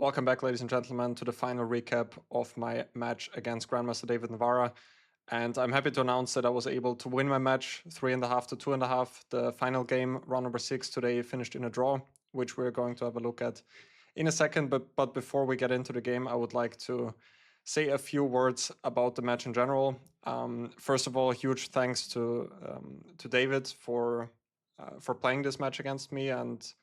Welcome back, ladies and gentlemen, to the final recap of my match against Grandmaster David Navara. And I'm happy to announce that I was able to win my match 3.5 to 2.5. The final game, round number 6, today finished in a draw, which we're going to have a look at in a second. But before we get into the game, I would like to say a few words about the match in general. First of all, huge thanks to David for playing this match against me and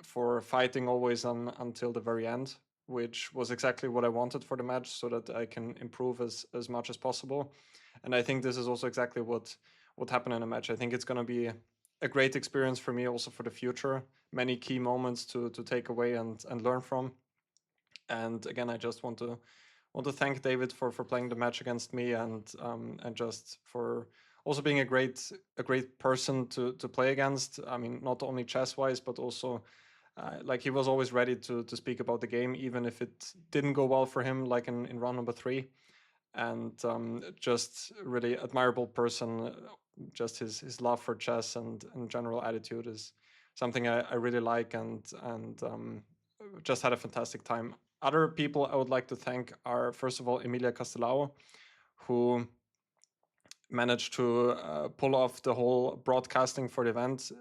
for fighting always until the very end, which was exactly what I wanted for the match, so that I can improve as much as possible. And I think this is also exactly what happened in a match. I think it's going to be a great experience for me also for the future. Many key moments to take away and learn from. And again, I just want to thank David for playing the match against me and just for also being a great person to play against. I mean, not only chess wise, but also like he was always ready to speak about the game, even if it didn't go well for him, like in round number 3. And just really admirable person. Just his love for chess and general attitude is something I really like, and just had a fantastic time. Other people I would like to thank are, first of all, Emilia Castelao, who managed to pull off the whole broadcasting for the event.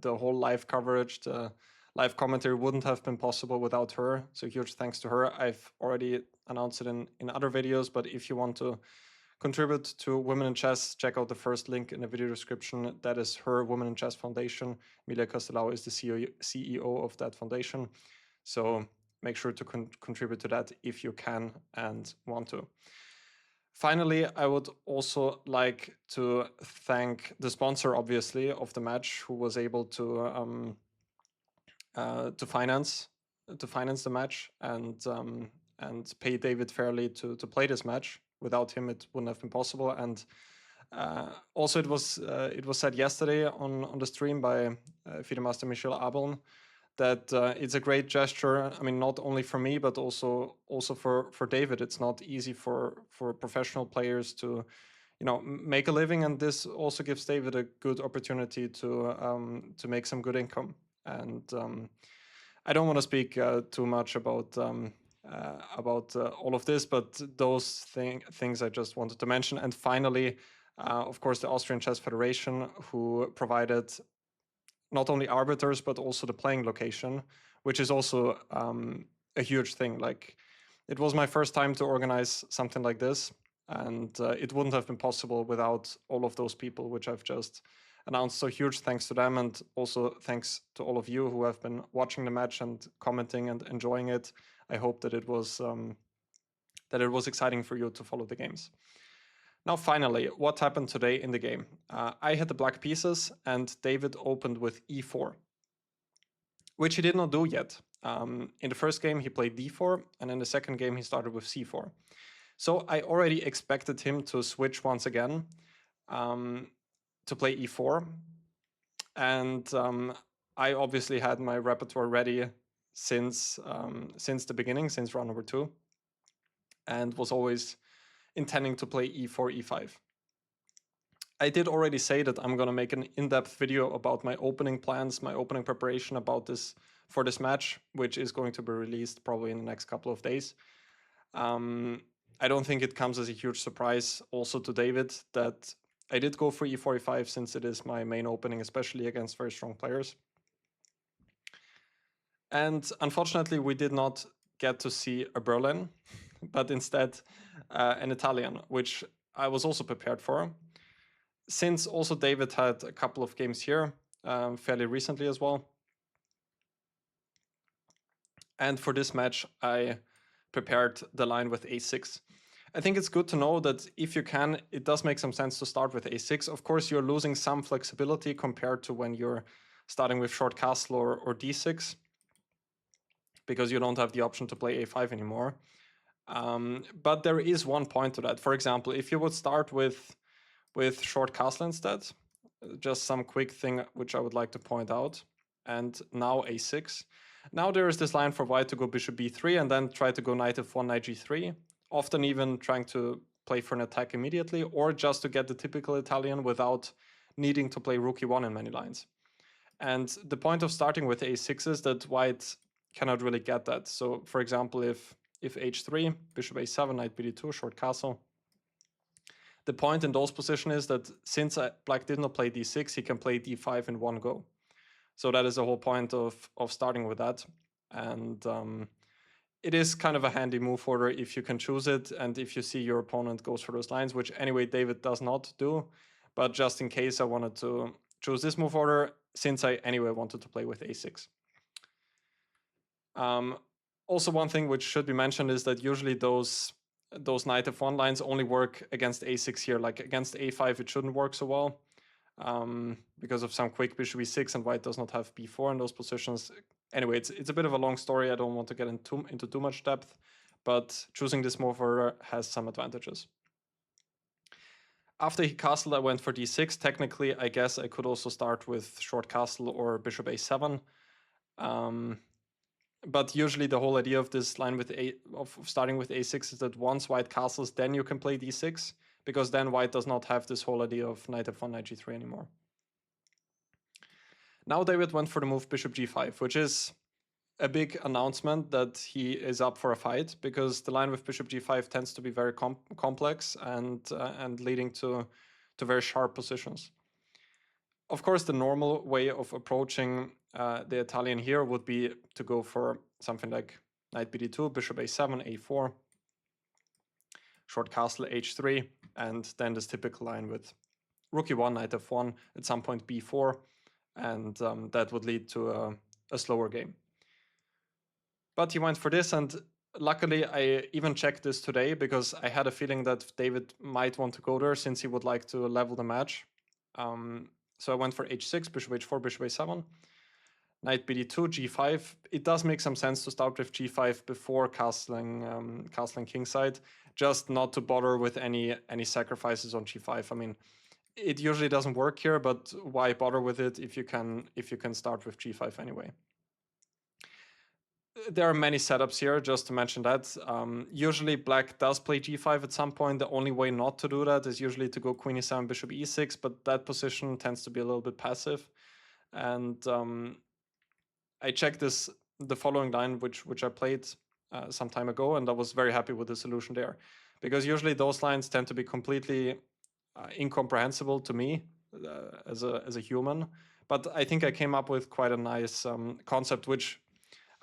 The whole live coverage, the live commentary wouldn't have been possible without her. So huge thanks to her. I've already announced it in other videos, but if you want to contribute to Women in Chess, check out the first link in the video description. That is her Women in Chess Foundation. Emilia Castelao is the CEO of that foundation. So make sure to contribute to that if you can and want to. Finally, I would also like to thank the sponsor, obviously, of the match, who was able to finance the match and pay David fairly to play this match. Without him, it wouldn't have been possible. And also, it was said yesterday on the stream by FIDE Master Michel Abeln that it's a great gesture. I mean, not only for me, but also for David. It's not easy for professional players to, make a living, and this also gives David a good opportunity to make some good income. And I don't want to speak too much about all of this, but those things I just wanted to mention. And finally, of course, the Austrian Chess Federation, who provided not only arbiters, but also the playing location, which is also a huge thing. Like, it was my first time to organize something like this, and it wouldn't have been possible without all of those people, which I've just announced. So huge thanks to them, and also thanks to all of you who have been watching the match and commenting and enjoying it. I hope that it was exciting for you to follow the games. Now, finally, what happened today in the game? I had the black pieces, and David opened with e4, which he did not do yet. In the first game, he played d4, and in the second game, he started with c4. So I already expected him to switch once again to play e4. And I obviously had my repertoire ready since the beginning, since round number 2, and was always intending to play e4, e5. I did already say that I'm going to make an in-depth video about my opening plans, my opening preparation for this match, which is going to be released probably in the next couple of days. I don't think it comes as a huge surprise also to David that I did go for e4, e5, since it is my main opening, especially against very strong players. And unfortunately, we did not get to see a Berlin, but instead an Italian, which I was also prepared for. Since also David had a couple of games here fairly recently as well. And for this match, I prepared the line with a6. I think it's good to know that if you can, it does make some sense to start with a6. Of course, you're losing some flexibility compared to when you're starting with short castle or d6, because you don't have the option to play a5 anymore. But there is one point to that. For example, if you would start with short castle instead, just some quick thing which I would like to point out, and now a6. Now there is this line for white to go bishop b3 and then try to go knight f1, knight g3, often even trying to play for an attack immediately, or just to get the typical Italian without needing to play rook e1 in many lines. And the point of starting with a6 is that white cannot really get that. So for example, if h3, bishop a7, knight bd2, short castle. The point in those positions is that since black did not play d6, he can play d5 in one go. So that is the whole point of starting with that. And it is kind of a handy move order if you can choose it, and if you see your opponent goes for those lines, which anyway David does not do. But just in case, I wanted to choose this move order since I anyway wanted to play with a6. Also, one thing which should be mentioned is that usually those knight f1 lines only work against a6 here. Like against a5, it shouldn't work so well because of some quick bishop e6, and white does not have b4 in those positions. Anyway, it's a bit of a long story. I don't want to get into too much depth, but choosing this move order has some advantages. After he castled, I went for d6. Technically, I guess I could also start with short castle or bishop a7. But usually the whole idea of this line with of starting with a6 is that once white castles, then you can play d6, because then white does not have this whole idea of knight f1, knight g3 anymore. Now David went for the move bishop g5, which is a big announcement that he is up for a fight, because the line with bishop g5 tends to be very complex and leading to very sharp positions. Of course, the normal way of approaching the Italian here would be to go for something like knight bd2, bishop a7, a4, short castle h3, and then this typical line with rook e1, knight f1, at some point b4, and that would lead to a slower game. But he went for this, and luckily I even checked this today because I had a feeling that David might want to go there since he would like to level the match. So I went for h6, bishop h4, bishop a7, knight bd2, g5. It does make some sense to start with g5 before castling kingside, just not to bother with any sacrifices on g5. I mean, it usually doesn't work here, but why bother with it if you can start with g5 anyway? There are many setups here, just to mention that. Usually black does play g5 at some point. The only way not to do that is usually to go queen e7, bishop e6, but that position tends to be a little bit passive. And I checked the following line, which I played some time ago, and I was very happy with the solution there. Because usually those lines tend to be completely incomprehensible to me as a human. But I think I came up with quite a nice concept, which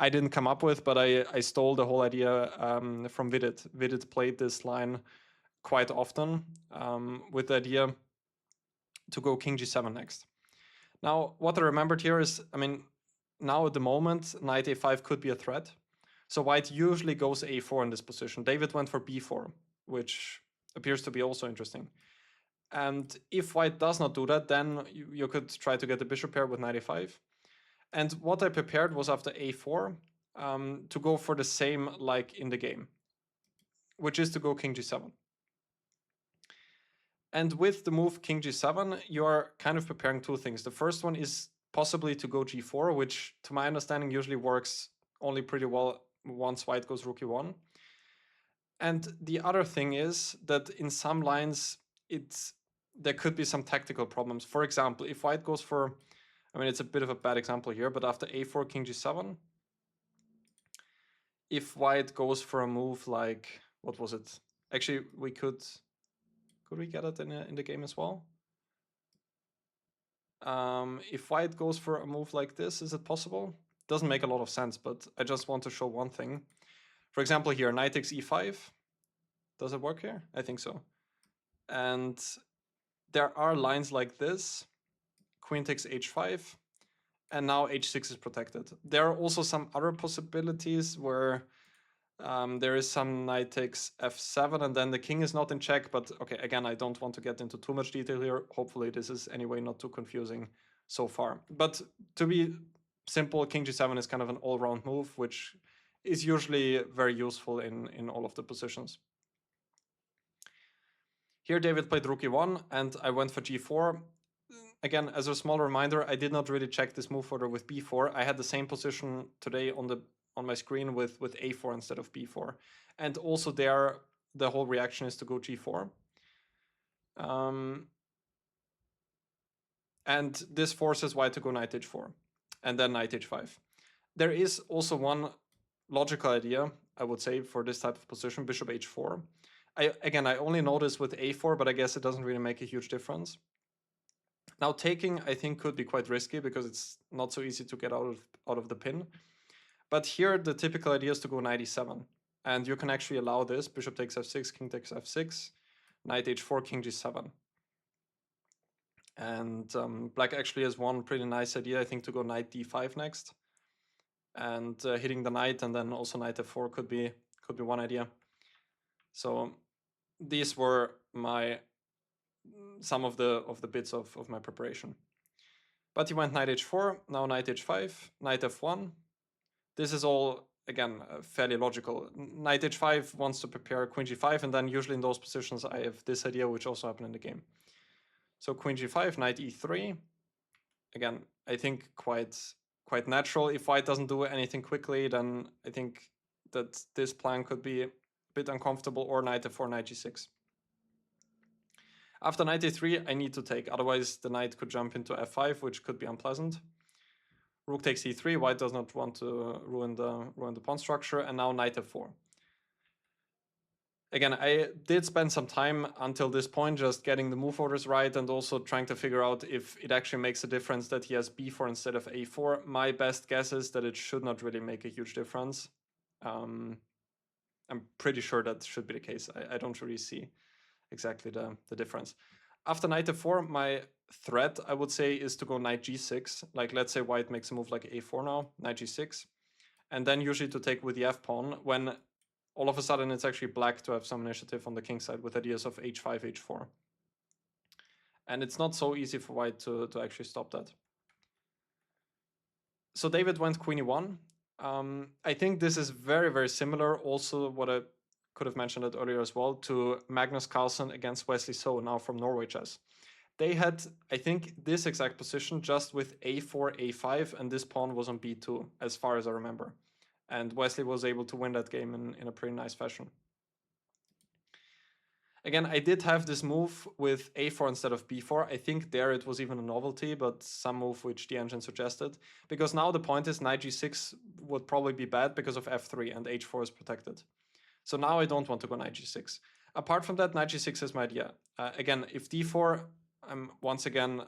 I didn't come up with, but I stole the whole idea from Vidit. Vidit played this line quite often with the idea to go king g7 next. Now, what I remembered here is, I mean, now at the moment, knight a5 could be a threat. So white usually goes a4 in this position. David went for b4, which appears to be also interesting. And if white does not do that, then you could try to get the bishop pair with knight a5. And what I prepared was after a4 to go for the same like in the game, which is to go king g7. And with the move king g7, you are kind of preparing two things. The first one is possibly to go g4, which to my understanding usually works only pretty well once white goes rook e1. And the other thing is that in some lines, there could be some tactical problems. For example, if white goes for, I mean, it's a bit of a bad example here, but after a4, king g7, if white goes for a move like, what was it? Actually, could we get it in the game as well? If white goes for a move like this, is it possible? Doesn't make a lot of sense, but I just want to show one thing. For example, here, knight takes e5. Does it work here? I think so. And there are lines like this. Queen takes h5. And now h6 is protected. There are also some other possibilities where there is some knight takes f7 and then the king is not in check. But okay, again, I don't want to get into too much detail here. Hopefully this is anyway not too confusing so far. But to be simple, king g7 is kind of an all-round move, which is usually very useful in all of the positions. Here David played rook e1 and I went for g4. Again, as a small reminder, I did not really check this move order with b4. I had the same position today on my screen with a4 instead of b4. And also there, the whole reaction is to go g4. And this forces white to go knight h4 and then knight h5. There is also one logical idea, I would say, for this type of position, bishop h4. I only notice with a4, but I guess it doesn't really make a huge difference. Now taking, I think, could be quite risky because it's not so easy to get out of the pin. But here the typical idea is to go knight e7. And you can actually allow this, bishop takes f6, king takes f6, knight h4, king g7. And black actually has one pretty nice idea, I think, to go knight d5 next. And hitting the knight and then also knight f4 could be one idea. So these were some of the bits of my preparation. But he went knight h4, now knight h5, knight f1. This is all, again, fairly logical. Knight h5 wants to prepare queen g5, and then usually in those positions I have this idea, which also happened in the game. So queen g5, knight e3. Again, I think quite natural. If white doesn't do anything quickly, then I think that this plan could be a bit uncomfortable, or knight f4, knight g6. After knight a3, I need to take, otherwise the knight could jump into f5, which could be unpleasant. Rook takes e3, white does not want to ruin the pawn structure, and now knight f4. Again, I did spend some time until this point just getting the move orders right and also trying to figure out if it actually makes a difference that he has b4 instead of a4. My best guess is that it should not really make a huge difference. I'm pretty sure that should be the case. I don't really see exactly the difference. After knight f4, my threat, I would say, is to go knight g6. Like, let's say white makes a move like a4 now, knight g6. And then usually to take with the f-pawn, when all of a sudden it's actually black to have some initiative on the king side with ideas of h5, h4. And it's not so easy for white to actually stop that. So David went queen e1. I think this is very, very similar, also what I could have mentioned it earlier as well, to Magnus Carlsen against Wesley So, now from Norway Chess. They had, I think, this exact position just with a4, a5, and this pawn was on b2, as far as I remember. And Wesley was able to win that game in a pretty nice fashion. Again, I did have this move with a4 instead of b4. I think there it was even a novelty, but some move which the engine suggested. Because now the point is knight g6 would probably be bad because of f3 and h4 is protected. So now I don't want to go knight g6. Apart from that, knight g6 is my idea. Again, if d4, I'm once again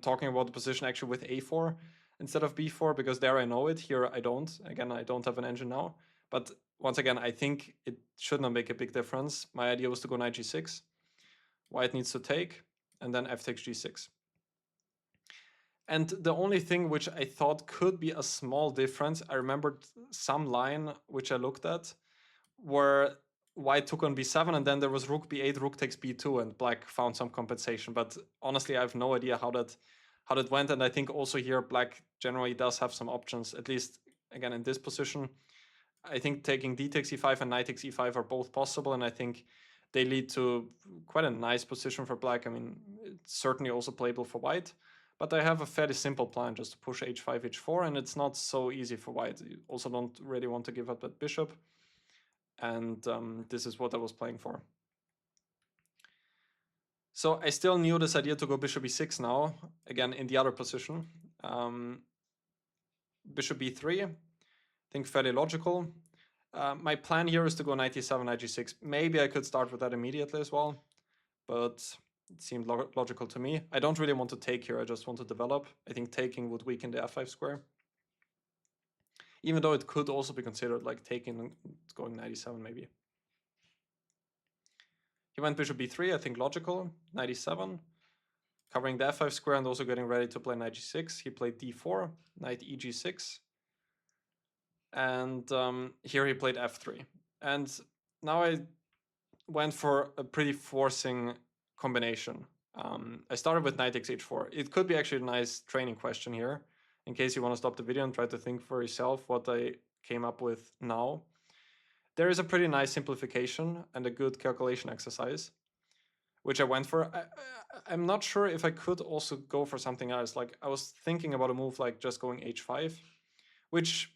talking about the position actually with a4 instead of b4, because there I know it, here I don't. Again, I don't have an engine now. But once again, I think it should not make a big difference. My idea was to go knight g6. White needs to take, and then f takes g6. And the only thing which I thought could be a small difference, I remembered some line which I looked at, where white took on b7, and then there was rook b8, rook takes b2, and black found some compensation. But honestly, I have no idea how that went. And I think also here black generally does have some options, at least again in this position. I think taking d takes e5 and knight takes e5 are both possible, and I think they lead to quite a nice position for black. I mean, it's certainly also playable for white. But I have a fairly simple plan, just to push h5, h4, and it's not so easy for white. You also don't really want to give up that bishop. And this is what I was playing for. So I still knew this idea to go bishop e6 now, again in the other position. Bishop b3, I think fairly logical. My plan here is to go knight e7, knight g6. Maybe I could start with that immediately as well, but it seemed logical to me. I don't really want to take here, I just want to develop. I think taking would weaken the f5 square. Even though it could also be considered like taking and going knight e7 maybe. He went bishop b3, I think logical, knight e7, covering the f5 square and also getting ready to play knight g6. He played d4, knight eg6, and here he played f3. And now I went for a pretty forcing combination. I started with knight takes h4. It could be actually a nice training question here, in case you want to stop the video and try to think for yourself what I came up with now. There is a pretty nice simplification and a good calculation exercise, which I went for. I'm not sure if I could also go for something else. Like, I was thinking about a move like just going h5, which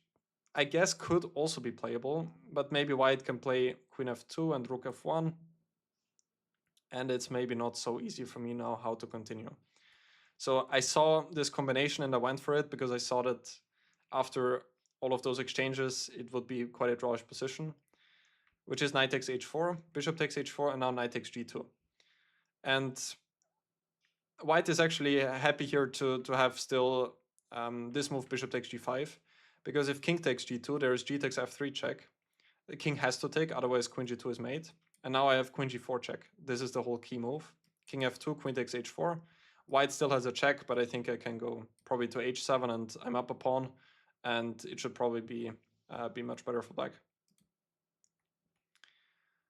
I guess could also be playable, but maybe white can play queen f2 and rook f1, and it's maybe not so easy for me now how to continue. So I saw this combination and I went for it because I saw that after all of those exchanges, it would be quite a drawish position, which is knight takes h4, bishop takes h4, and now knight takes g2. And white is actually happy here to have still this move, bishop takes g5, because if king takes g2, there is g takes f3 check. The king has to take, otherwise queen g2 is made. And now I have queen g4 check. This is the whole key move. King f2, queen takes h4. White still has a check, but I think I can go probably to h7 and I'm up a pawn, and it should probably be much better for black.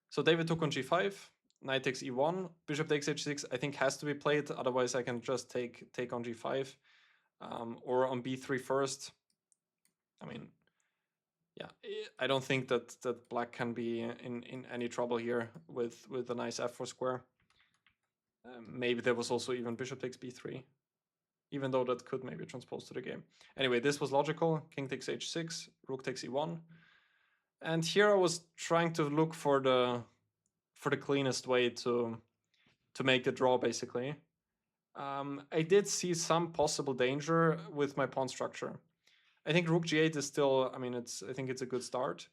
So David took on g5, knight takes e1, bishop takes h6, I think has to be played, otherwise I can just take on g5, or on b3 first. I mean, yeah, I don't think that black can be in any trouble here with a nice f4 square. Maybe there was also even bishop takes b3, even though that could maybe transpose to the game. Anyway, this was logical. King takes h6, rook takes e1. And here I was trying to look for the cleanest way to make the draw, basically. I did see some possible danger with my pawn structure. I think rook g8 is still, I mean, I think it's a good start.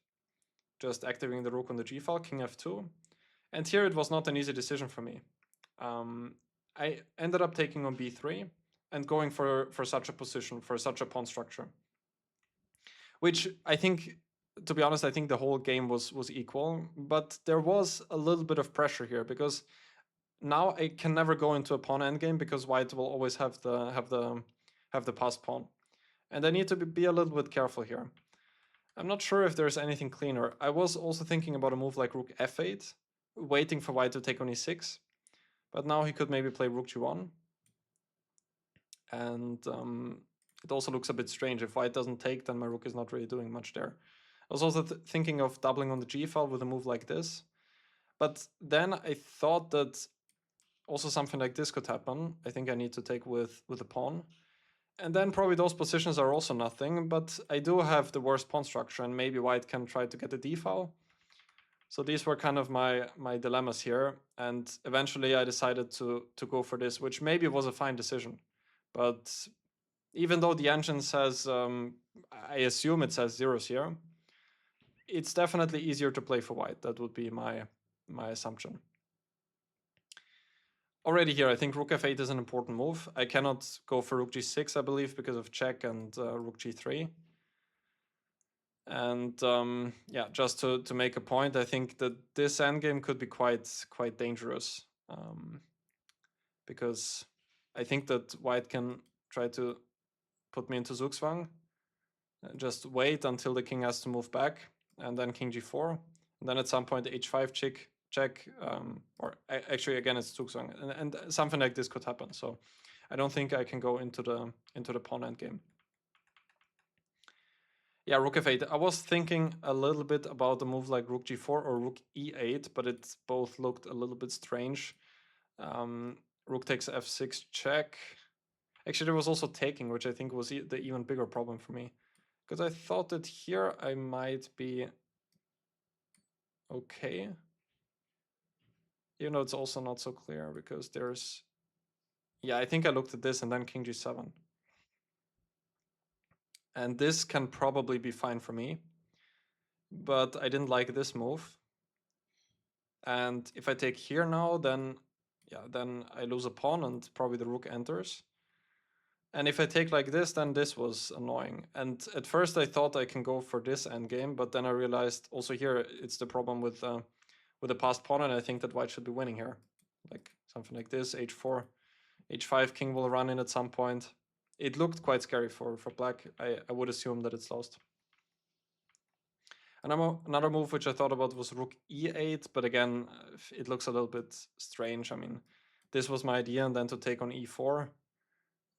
Just activating the rook on the g file, king f2. And here it was not an easy decision for me. I ended up taking on b3 and going for such a position, for such a pawn structure. Which I think, to be honest, I think the whole game was equal, but there was a little bit of pressure here because now I can never go into a pawn endgame because white will always have the passed pawn. And I need to be a little bit careful here. I'm not sure if there's anything cleaner. I was also thinking about a move like rook f8, waiting for white to take on e6. But now he could maybe play rook g1. And it also looks a bit strange. If white doesn't take, then my rook is not really doing much there. I was also thinking of doubling on the g file with a move like this. But then I thought that also something like this could happen. I think I need to take with a pawn. And then probably those positions are also nothing, but I do have the worst pawn structure, and maybe white can try to get the d file. So these were kind of my dilemmas here, and eventually I decided to go for this, which maybe was a fine decision. But even though the engine says, I assume it says zeros here, it's definitely easier to play for white. That would be my assumption. Already here, I think rook f8 is an important move. I cannot go for rook g6, I believe, because of check and rook g3. And yeah, just to make a point, I think that this endgame could be quite dangerous, because I think that white can try to put me into Zugzwang, just wait until the king has to move back, and then king g4, and then at some point h5 check, or actually again it's Zugzwang, and something like this could happen. So I don't think I can go into the pawn endgame. Yeah, rook f8. I was thinking a little bit about a move like rook g4 or rook e8, but it both looked a little bit strange. Rook takes f6 check. Actually, there was also taking, which I think was the even bigger problem for me. Because I thought that here I might be okay. Even though it's also not so clear, because there's... Yeah, I think I looked at this and then king g7. And this can probably be fine for me. But I didn't like this move. And if I take here now, then yeah, then I lose a pawn and probably the rook enters. And if I take like this, then this was annoying. And at first I thought I can go for this endgame, but then I realized also here it's the problem with the passed pawn, and I think that white should be winning here. Like something like this, h4, h5, king will run in at some point. It looked quite scary for black. I would assume that it's lost. Another move which I thought about was rook e8, but again, it looks a little bit strange. I mean, this was my idea, and then to take on e4.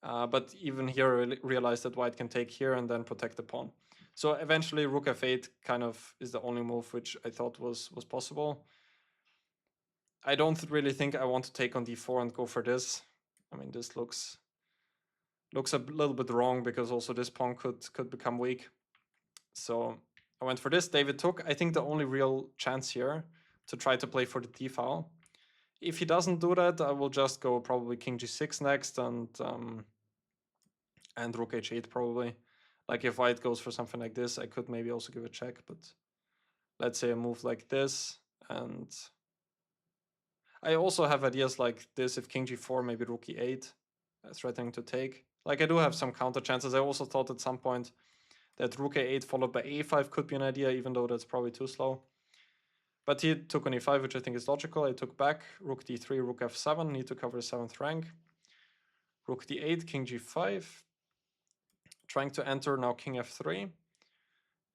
But even here, I realized that white can take here and then protect the pawn. So eventually, rook f8 kind of is the only move which I thought was possible. I don't really think I want to take on d4 and go for this. I mean, this looks a little bit wrong because also this pawn could become weak. So I went for this. David took. I think the only real chance here to try to play for the d file If he doesn't do that, I will just go probably king g6 next and rook h8 probably. Like if white goes for something like this, I could maybe also give a check, but let's say a move like this, and I also have ideas like this, if king g4, maybe rook e8, threatening to take. Like I do have some counter chances. I also thought at some point that rook a8 followed by a5 could be an idea, even though that's probably too slow. But he took on e5, which I think is logical. I took back, rook d3, rook f7, need to cover the 7th rank. Rook d8, king g5, trying to enter now king f3.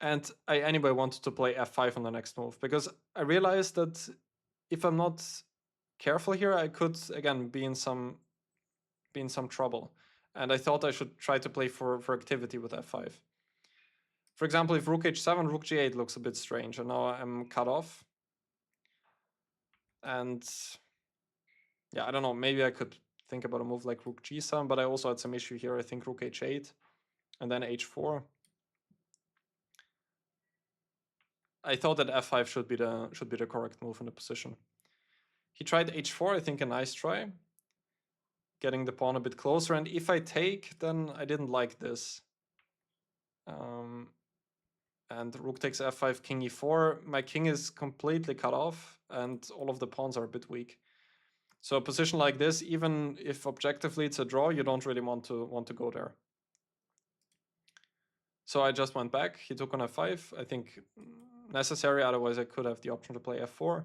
And I anyway wanted to play f5 on the next move, because I realized that if I'm not careful here, I could again be in some trouble. And I thought I should try to play for activity with f5. For example, if rook h7, rook g8 looks a bit strange, and now I'm cut off. And yeah, I don't know, maybe I could think about a move like rook g7, but I also had some issue here. I think rook h8 and then h4. I thought that f5 should be the correct move in the position. He tried h4, I think a nice try, getting the pawn a bit closer. And if I take, then I didn't like this. And rook takes f5, king e4. My king is completely cut off, and all of the pawns are a bit weak. So a position like this, even if objectively it's a draw, you don't really want to go there. So I just went back. He took on f5. I think necessary. Otherwise, I could have the option to play f4.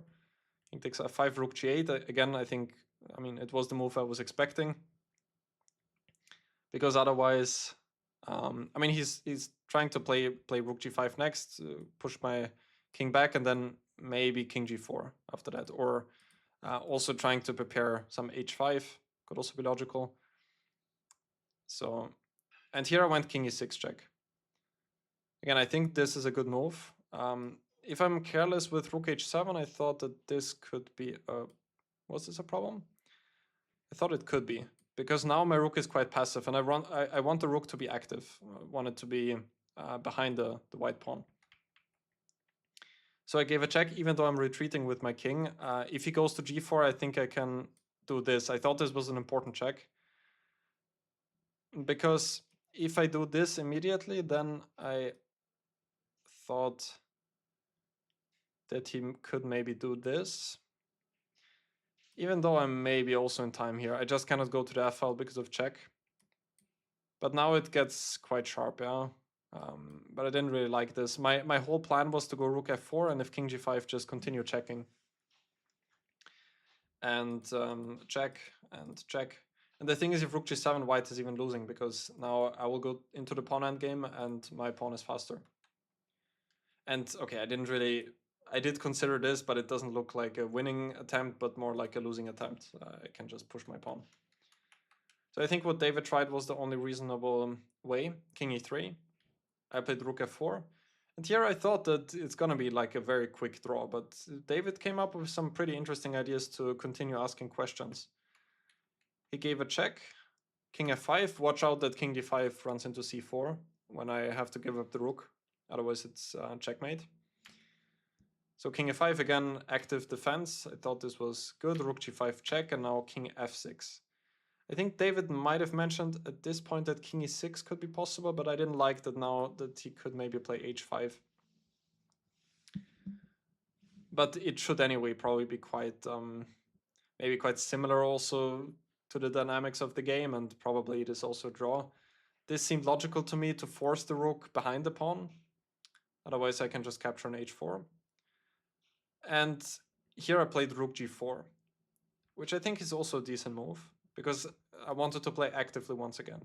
He takes f5, rook g8. Again, I think, I mean, it was the move I was expecting. Because otherwise, I mean, he's trying to play rook g5 next, push my king back, and then maybe king g4 after that. Or also trying to prepare some h5 could also be logical. So, and here I went king e6 check. Again, I think this is a good move. If I'm careless with rook h7, I thought that this could be a... Was this a problem? I thought it could be, because now my rook is quite passive, and I want the rook to be active. I want it to be behind the white pawn. So I gave a check, even though I'm retreating with my king. If he goes to g4, I think I can do this. I thought this was an important check, because if I do this immediately, then I thought that he could maybe do this. Even though I'm maybe also in time here, I just cannot go to the f file because of check. But now it gets quite sharp, yeah. But I didn't really like this. My whole plan was to go rook f4, and if king g5, just continue checking. And check and check. And the thing is, if rook g7, white is even losing, because now I will go into the pawn endgame and my pawn is faster. And okay, I did consider this, but it doesn't look like a winning attempt, but more like a losing attempt. I can just push my pawn. So I think what David tried was the only reasonable way. King e3. I played rook f4. And here I thought that it's gonna be like a very quick draw, but David came up with some pretty interesting ideas to continue asking questions. He gave a check. King f5. Watch out that king d5 runs into c4 when I have to give up the rook. Otherwise it's checkmate. So king f5, again, active defense. I thought this was good. Rook g5 check, and now king f6. I think David might have mentioned at this point that king e6 could be possible, but I didn't like that now that he could maybe play h5. But it should anyway probably be quite, maybe quite similar also to the dynamics of the game, and probably it is also a draw. This seemed logical to me, to force the rook behind the pawn. Otherwise I can just capture an h4. And here I played rook g4, which I think is also a decent move, because I wanted to play actively once again.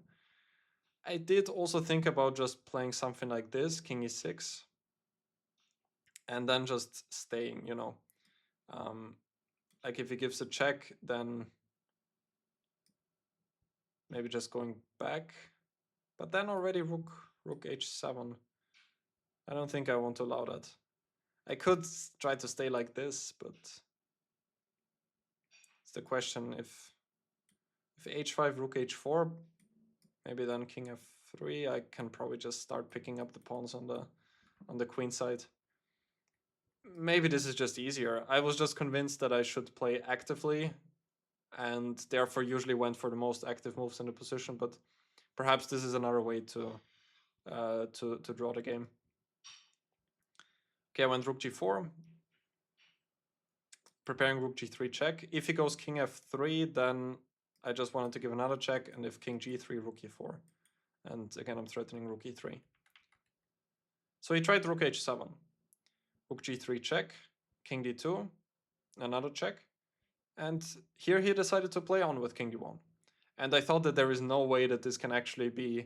I did also think about just playing something like this, king e6, and then just staying, you know. Like if he gives a check, then maybe just going back. But then already rook h7. I don't think I want to allow that. I could try to stay like this, but it's the question if h5, rook h4, maybe then king f3, I can probably just start picking up the pawns on the queen side. maybe this is just easier. I was just convinced that I should play actively, and therefore usually went for the most active moves in the position. But perhaps this is another way to draw the game. Okay, I went rook g4, preparing rook g3 check. If he goes king f3, then I just wanted to give another check, and if king g3, rook e4. And again, I'm threatening rook e3. So he tried rook h7, rook g3 check, king d2, another check. And here he decided to play on with king d1. And I thought that there is no way that this can actually be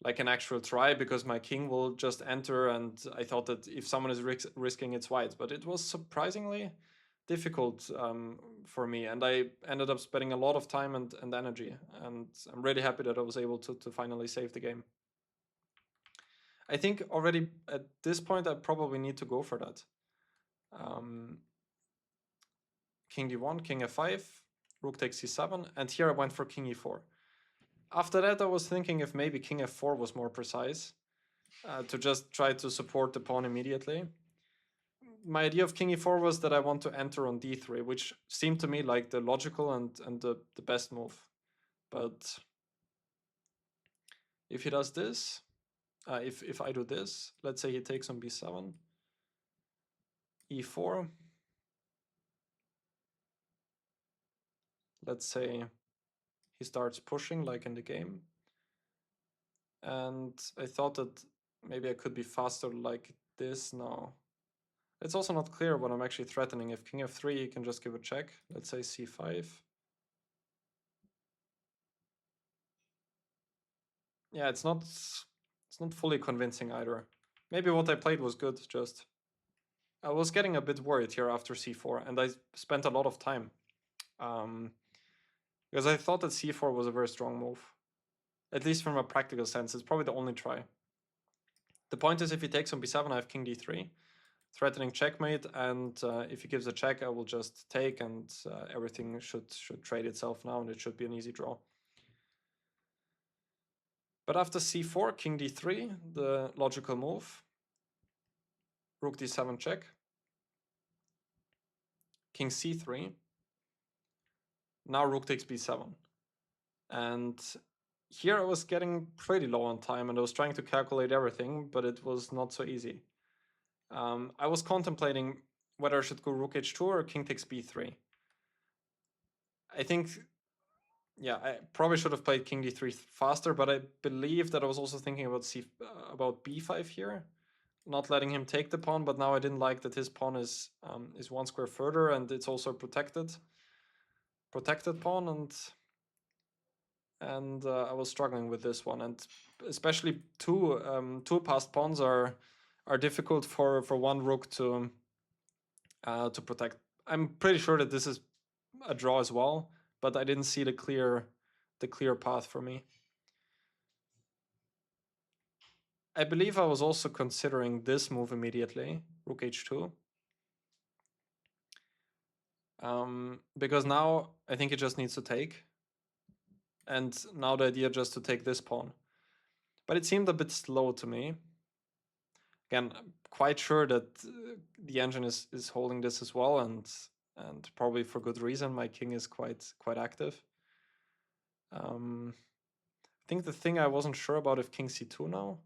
like an actual try, because my king will just enter, and I thought that if someone is risking, it's white. But it was surprisingly difficult for me, and I ended up spending a lot of time and energy, and I'm really happy that I was able to finally save the game. I think already at this point I probably need to go for that. King d1, king f5, rook takes c7, and here I went for king e4. After that I was thinking if maybe king f4 was more precise, to just try to support the pawn immediately. My idea of king e4 was that I want to enter on d3, which seemed to me like the logical and the best move. But if he does this, if I do this, let's say he takes on b7, e4, let's say he starts pushing like in the game, and I thought that maybe I could be faster like this. No, it's also not clear what I'm actually threatening. If king f3, you can just give a check. Let's say c5. Yeah, it's not fully convincing either. Maybe what I played was good, just I was getting a bit worried here after c4, and I spent a lot of time. Because I thought that c4 was a very strong move. At least from a practical sense, it's probably the only try. The point is, if he takes on b7, I have king d3, threatening checkmate, and if he gives a check, I will just take, and everything should trade itself now, and it should be an easy draw. But after c4, king d3, the logical move, rook d7 check, king c3, now rook takes b7. And here I was getting pretty low on time, and I was trying to calculate everything, but it was not so easy. I was contemplating whether I should go rook h2 or king takes b3. I think, yeah, I probably should have played king d3 faster, but I believe that I was also thinking about b5 here, not letting him take the pawn. But now I didn't like that his pawn is one square further, and it's also a protected pawn, and I was struggling with this one, and especially two passed pawns are difficult for one rook to protect. I'm pretty sure that this is a draw as well, but I didn't see the clear path for me. I believe I was also considering this move immediately, rook h2. Because now I think it just needs to take. And now the idea just to take this pawn. But it seemed a bit slow to me. Again, I'm quite sure that the engine is holding this as well, and probably for good reason. My king is quite active. I think the thing I wasn't sure about, if king c2 now,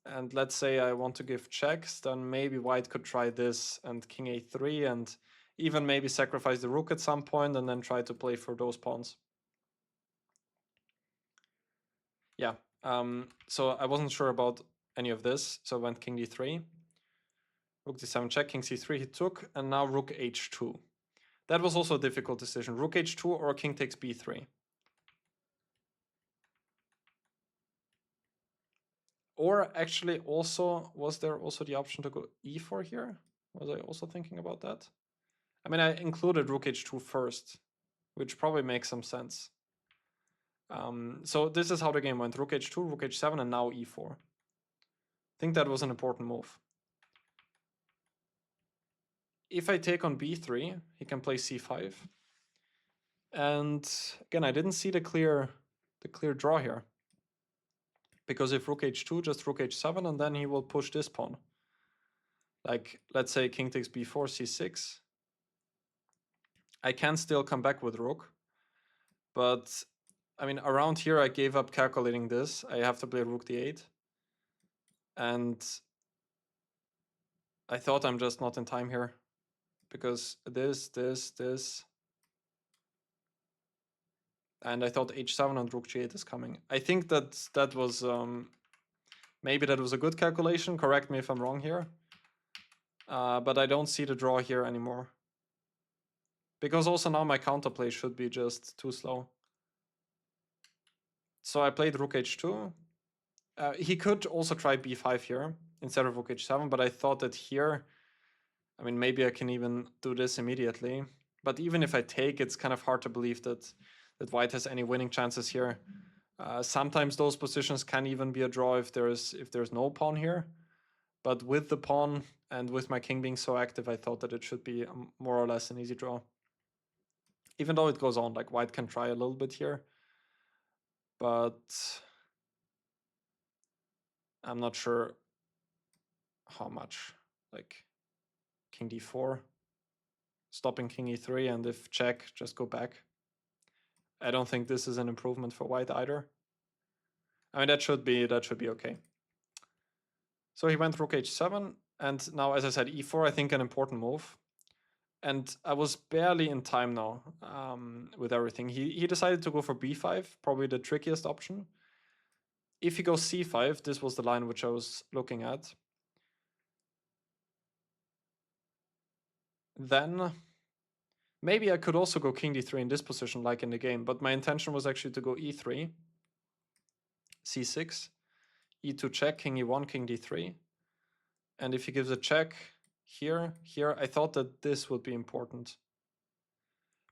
and let's say I want to give checks, then maybe white could try this and king a3, and even maybe sacrifice the rook at some point, and then try to play for those pawns. Yeah, so I wasn't sure about any of this, so I went king d3, rook d7 check, king c3 he took, and now rook h2. That was also a difficult decision, rook h2 or king takes b3. Or actually also, was there also the option to go e4 here? Was I also thinking about that? I mean, I included rook h2 first, which probably makes some sense. So this is how the game went, rook h2, rook h7, and now e4. I think that was an important move. If I take on b3, he can play c5. And again, I didn't see the clear draw here. Because if rook h2, just rook h7, and then he will push this pawn. Like, let's say king takes b4, c6. I can still come back with rook. But, I mean, around here I gave up calculating this. I have to play rook d8. And I thought I'm just not in time here. Because this. And I thought h7 and rook g8 is coming. I think that was... maybe that was a good calculation. Correct me if I'm wrong here. But I don't see the draw here anymore. Because also now my counterplay should be just too slow. So I played rook h2. He could also try b5 here instead of rook h7, but I thought that here, I mean, maybe I can even do this immediately. But even if I take, it's kind of hard to believe that white has any winning chances here. Sometimes those positions can even be a draw if there's no pawn here. But with the pawn and with my king being so active, I thought that it should be more or less an easy draw. Even though it goes on, like white can try a little bit here. But I'm not sure how much. Like king d4, stopping king e3, and if check, just go back. I don't think this is an improvement for white either. I mean, that should be okay. So he went rook h7, and now, as I said, e4, I think an important move. And I was barely in time now with everything. He decided to go for b5, probably the trickiest option. If he goes c5, this was the line which I was looking at. Then maybe I could also go king d3 in this position like in the game, but my intention was actually to go e3, c6, e2 check, king e1, king d3. And if he gives a check here, I thought that this would be important.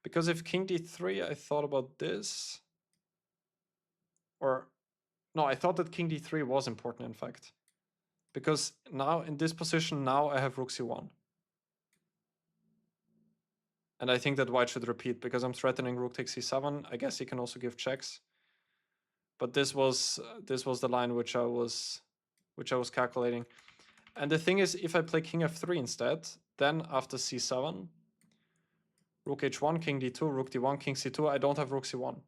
Because if king d3, I thought about this. Or, no, I thought that king d3 was important, in fact. Because now, in this position, now I have rook c1. And I think that white should repeat, because I'm threatening rook takes c7. I guess he can also give checks. But this was the line which I was calculating. And the thing is, if I play king f3 instead, then after c7, rook h1, king d2, rook d1, king c2, I don't have rook c1.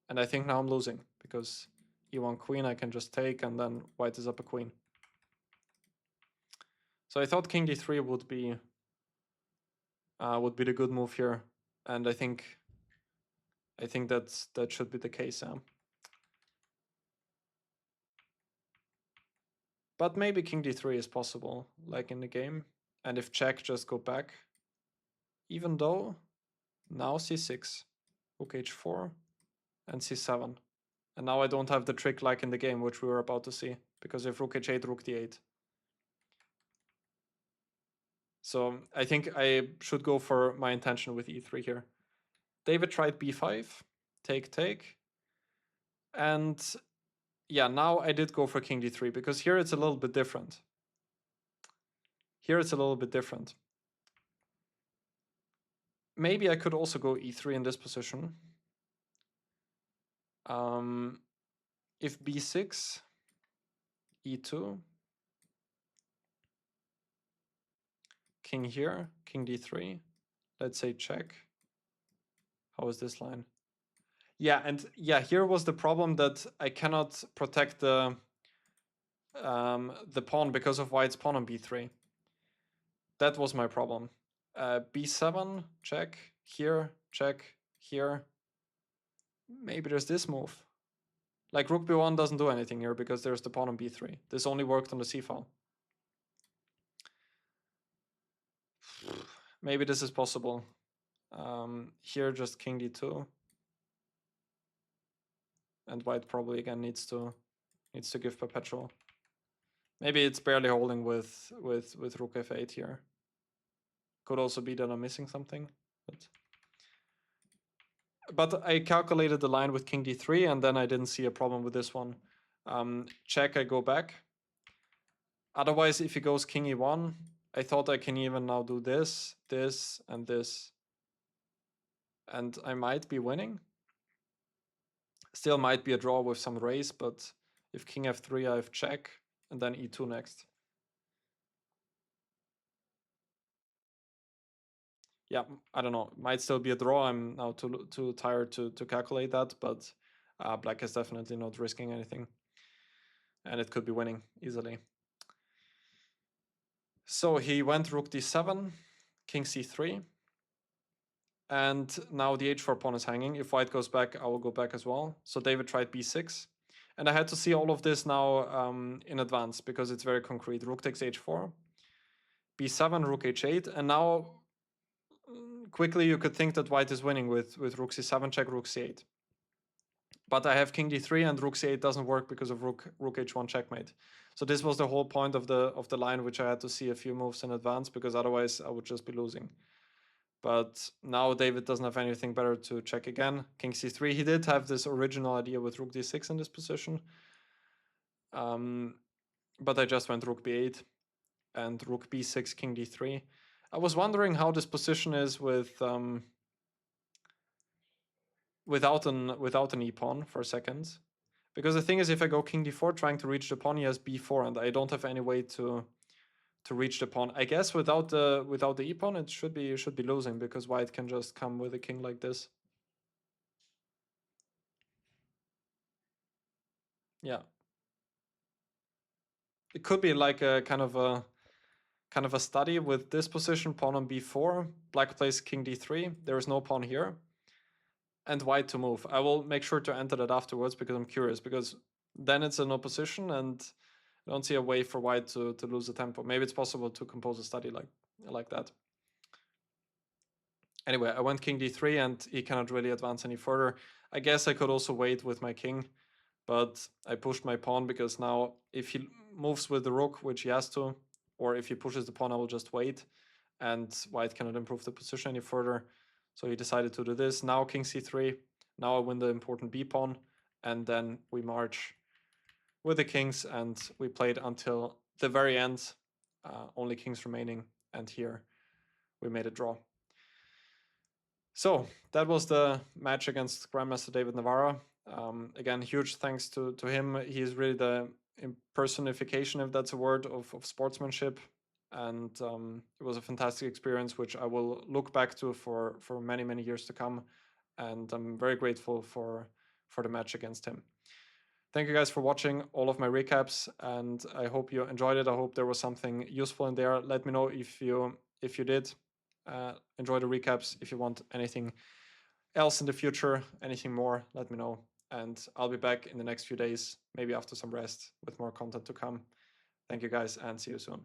And I think now I'm losing, because e1 queen I can just take, and then white is up a queen. So I thought king d3 would be the good move here, and I think that should be the case. But maybe king d3 is possible, like in the game. And if check, just go back. Even though, now c6, rook h4, and c7. And now I don't have the trick like in the game, which we were about to see. Because if rook h8, rook d8. So I think I should go for my intention with e3 here. David tried b5, take. And yeah, now I did go for king d3, because here it's a little bit different. Maybe I could also go e3 in this position. If b6, e2, king here, king d3, let's say check. How is this line? Yeah, and yeah, here was the problem that I cannot protect the pawn because of white's pawn on b3. That was my problem. b7, check, here, check, here. Maybe there's this move. Like rook b1 doesn't do anything here because there's the pawn on b3. This only worked on the c file. Maybe this is possible. Here just king d2. And white probably again needs to give perpetual. Maybe it's barely holding with rook f8 here. Could also be that I'm missing something. But I calculated the line with king d3, and then I didn't see a problem with this one. Check, I go back. Otherwise, if he goes king e1, I thought I can even now do this, this, and this. And I might be winning. Still might be a draw with some raise, but if king f3, I have check, and then e2 next. yeah, I don't know. Might still be a draw. I'm now too tired to calculate that, but black is definitely not risking anything, and it could be winning easily. So he went rook d7, king c3, and now the h4 pawn is hanging. If white goes back, I will go back as well. So David tried b6, and I had to see all of this now in advance because it's very concrete. Rook takes h4, b7, rook h8, and now quickly you could think that white is winning with rook c7 check, rook c8. But I have king d3 and rook c8 doesn't work because of rook h1 checkmate. So this was the whole point of the line, which I had to see a few moves in advance because otherwise I would just be losing. But now David doesn't have anything better to check again. King c3. He did have this original idea with rook d6 in this position. But I just went rook b8 and rook b6, king d3. I was wondering how this position is with without an e-pawn for a second. Because the thing is, if I go king d4 trying to reach the pawn, he has b4, and I don't have any way to reach the pawn. I guess without the e-pawn, it should be losing because white can just come with a king like this. Yeah, it could be like a kind of a study with this position, pawn on b4, black plays king d3. There is no pawn here, and white to move. I will make sure to enter that afterwards because I'm curious, because then it's in opposition and I don't see a way for white to lose the tempo. Maybe it's possible to compose a study like that. Anyway, I went king d3 and he cannot really advance any further. I guess I could also wait with my king, but I pushed my pawn because now if he moves with the rook, which he has to, or if he pushes the pawn, I will just wait and white cannot improve the position any further. So he decided to do this. Now king c3. Now I win the important b pawn, and then we march with the kings and we played until the very end. Only kings remaining, and here we made a draw. So that was the match against Grandmaster David Navara. Again, huge thanks to him. He is really the personification, if that's a word, of sportsmanship. And it was a fantastic experience, which I will look back to for many, many years to come. And I'm very grateful for the match against him. Thank you guys for watching all of my recaps, and I hope you enjoyed it. I hope there was something useful in there. Let me know if you did enjoy the recaps. If you want anything else in the future, anything more, let me know. And I'll be back in the next few days, maybe after some rest, with more content to come. Thank you guys, and see you soon.